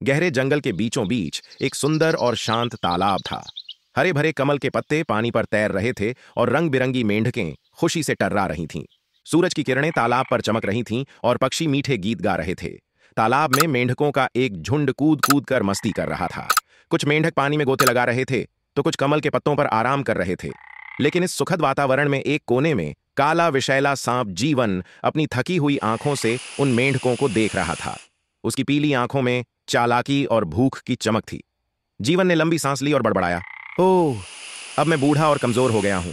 गहरे जंगल के बीचों बीच एक सुंदर और शांत तालाब था। हरे भरे कमल के पत्ते पानी पर तैर रहे थे और रंग बिरंगी मेंढकें खुशी से टर्रा रही थीं। सूरज की किरणें तालाब पर चमक रही थीं और पक्षी मीठे गीत गा रहे थे। तालाब में मेंढकों का एक झुंड कूद कूद कर मस्ती कर रहा था। कुछ मेंढक पानी में गोते लगा रहे थे तो कुछ कमल के पत्तों पर आराम कर रहे थे। लेकिन इस सुखद वातावरण में एक कोने में काला विषैला सांप जीवन अपनी थकी हुई आंखों से उन मेंढकों को देख रहा था। उसकी पीली आंखों में चालाकी और भूख की चमक थी। जीवन ने लंबी सांस ली और बड़बड़ाया, ओह, अब मैं बूढ़ा और कमजोर हो गया हूं।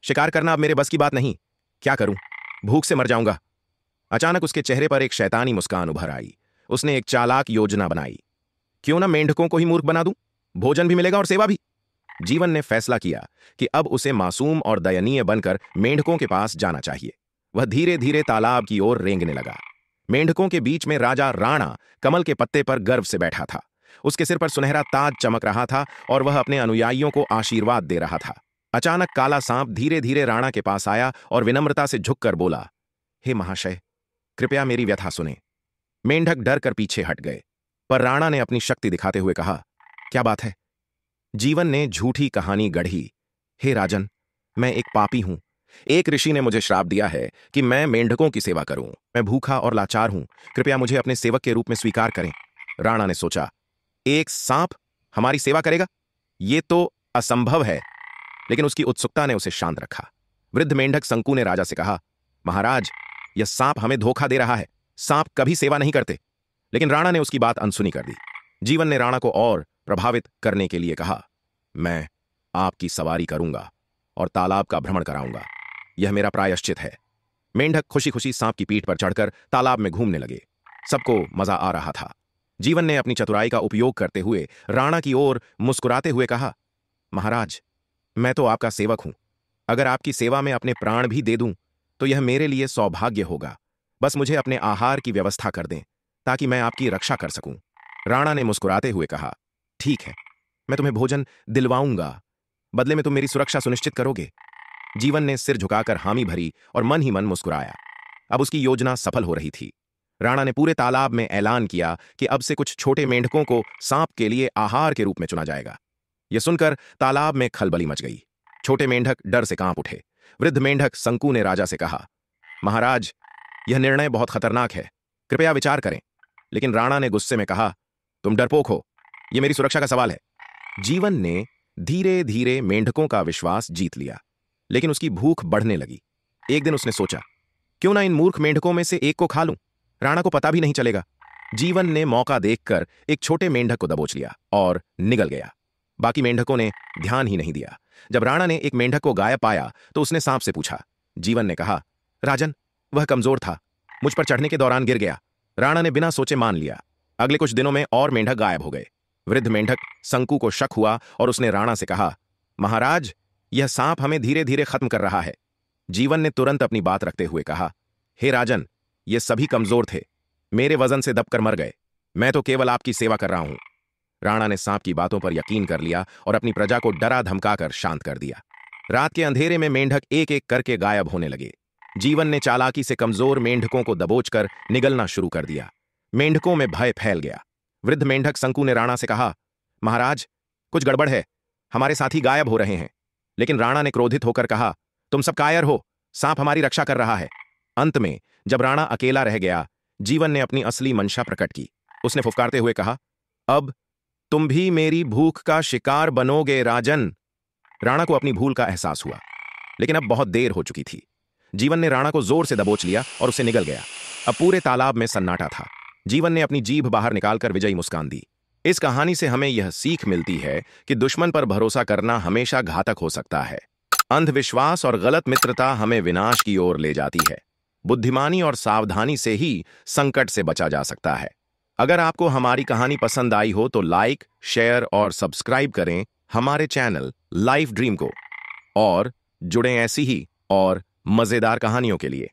शिकार करना अब मेरे बस की बात नहीं। क्या करूं? भूख से मर जाऊंगा। अचानक उसके चेहरे पर एक शैतानी मुस्कान उभर आई। उसने एक चालाक योजना बनाई। क्यों ना मेंढकों को ही मूर्ख बना दूं? भोजन भी मिलेगा और सेवा भी। जीवन ने फैसला किया कि अब उसे मासूम और दयनीय बनकर मेंढकों के पास जाना चाहिए। वह धीरे धीरे तालाब की ओर रेंगने लगा। मेंढकों के बीच में राजा राणा कमल के पत्ते पर गर्व से बैठा था। उसके सिर पर सुनहरा ताज चमक रहा था और वह अपने अनुयायियों को आशीर्वाद दे रहा था। अचानक काला सांप धीरे धीरे राणा के पास आया और विनम्रता से झुककर बोला, हे महाशय, कृपया मेरी व्यथा सुने। मेंढक डर कर पीछे हट गए, पर राणा ने अपनी शक्ति दिखाते हुए कहा, क्या बात है? जीवन ने झूठी कहानी गढ़ी। हे राजन, मैं एक पापी हूं। एक ऋषि ने मुझे श्राप दिया है कि मैं मेंढकों की सेवा करूं। मैं भूखा और लाचार हूं। कृपया मुझे अपने सेवक के रूप में स्वीकार करें। राणा ने सोचा, एक सांप हमारी सेवा करेगा? यह तो असंभव है। लेकिन उसकी उत्सुकता ने उसे शांत रखा। वृद्ध मेंढक संकू ने राजा से कहा, महाराज, यह सांप हमें धोखा दे रहा है। सांप कभी सेवा नहीं करते। लेकिन राणा ने उसकी बात अनसुनी कर दी। जीवन ने राणा को और प्रभावित करने के लिए कहा, मैं आपकी सवारी करूंगा और तालाब का भ्रमण कराऊंगा। यह मेरा प्रायश्चित है। मेंढक खुशी खुशी सांप की पीठ पर चढ़कर तालाब में घूमने लगे। सबको मजा आ रहा था। जीवन ने अपनी चतुराई का उपयोग करते हुए राणा की ओर मुस्कुराते हुए कहा, महाराज, मैं तो आपका सेवक हूं। अगर आपकी सेवा में अपने प्राण भी दे दूं तो यह मेरे लिए सौभाग्य होगा। बस मुझे अपने आहार की व्यवस्था कर दें ताकि मैं आपकी रक्षा कर सकूं। राणा ने मुस्कुराते हुए कहा, ठीक है, मैं तुम्हें भोजन दिलवाऊंगा। बदले में तुम मेरी सुरक्षा सुनिश्चित करोगे। जीवन ने सिर झुकाकर हामी भरी और मन ही मन मुस्कुराया। अब उसकी योजना सफल हो रही थी। राणा ने पूरे तालाब में ऐलान किया कि अब से कुछ छोटे मेंढकों को सांप के लिए आहार के रूप में चुना जाएगा। यह सुनकर तालाब में खलबली मच गई। छोटे मेंढक डर से कांप उठे। वृद्ध मेंढक संकू ने राजा से कहा, महाराज, यह निर्णय बहुत खतरनाक है। कृपया विचार करें। लेकिन राणा ने गुस्से में कहा, तुम डरपोक हो। यह मेरी सुरक्षा का सवाल है। जीवन ने धीरे धीरे मेंढकों का विश्वास जीत लिया। लेकिन उसकी भूख बढ़ने लगी। एक दिन उसने सोचा, क्यों ना इन मूर्ख मेंढकों में से एक को खा लूं। राणा को पता भी नहीं चलेगा। जीवन ने मौका देखकर एक छोटे मेंढक को दबोच लिया और निगल गया। बाकी मेंढकों ने ध्यान ही नहीं दिया। जब राणा ने एक मेंढक को गायब पाया तो उसने सांप से पूछा। जीवन ने कहा, राजन, वह कमजोर था। मुझ पर चढ़ने के दौरान गिर गया। राणा ने बिना सोचे मान लिया। अगले कुछ दिनों में और मेंढक गायब हो गए। वृद्ध मेंढक संकू को शक हुआ और उसने राणा से कहा, महाराज, यह सांप हमें धीरे धीरे खत्म कर रहा है। जीवन ने तुरंत अपनी बात रखते हुए कहा, हे राजन, ये सभी कमजोर थे। मेरे वजन से दबकर मर गए। मैं तो केवल आपकी सेवा कर रहा हूं। राणा ने सांप की बातों पर यकीन कर लिया और अपनी प्रजा को डरा धमकाकर शांत कर दिया। रात के अंधेरे में मेंढक एक एक करके गायब होने लगे। जीवन ने चालाकी से कमजोर मेंढकों को दबोचकर निगलना शुरू कर दिया। मेंढकों में भय फैल गया। वृद्ध मेंढक संकू ने राणा से कहा, महाराज, कुछ गड़बड़ है। हमारे साथी गायब हो रहे हैं। लेकिन राणा ने क्रोधित होकर कहा, तुम सब कायर हो। सांप हमारी रक्षा कर रहा है। अंत में जब राणा अकेला रह गया, जीवन ने अपनी असली मंशा प्रकट की। उसने फुफकारते हुए कहा, अब तुम भी मेरी भूख का शिकार बनोगे राजन। राणा को अपनी भूल का एहसास हुआ, लेकिन अब बहुत देर हो चुकी थी। जीवन ने राणा को जोर से दबोच लिया और उसे निगल गया। अब पूरे तालाब में सन्नाटा था। जीवन ने अपनी जीभ बाहर निकालकर विजयी मुस्कान दी। इस कहानी से हमें यह सीख मिलती है कि दुश्मन पर भरोसा करना हमेशा घातक हो सकता है। अंधविश्वास और गलत मित्रता हमें विनाश की ओर ले जाती है। बुद्धिमानी और सावधानी से ही संकट से बचा जा सकता है। अगर आपको हमारी कहानी पसंद आई हो तो लाइक, शेयर और सब्सक्राइब करें हमारे चैनल लाइफ ड्रीम को और जुड़ें ऐसी ही और मजेदार कहानियों के लिए।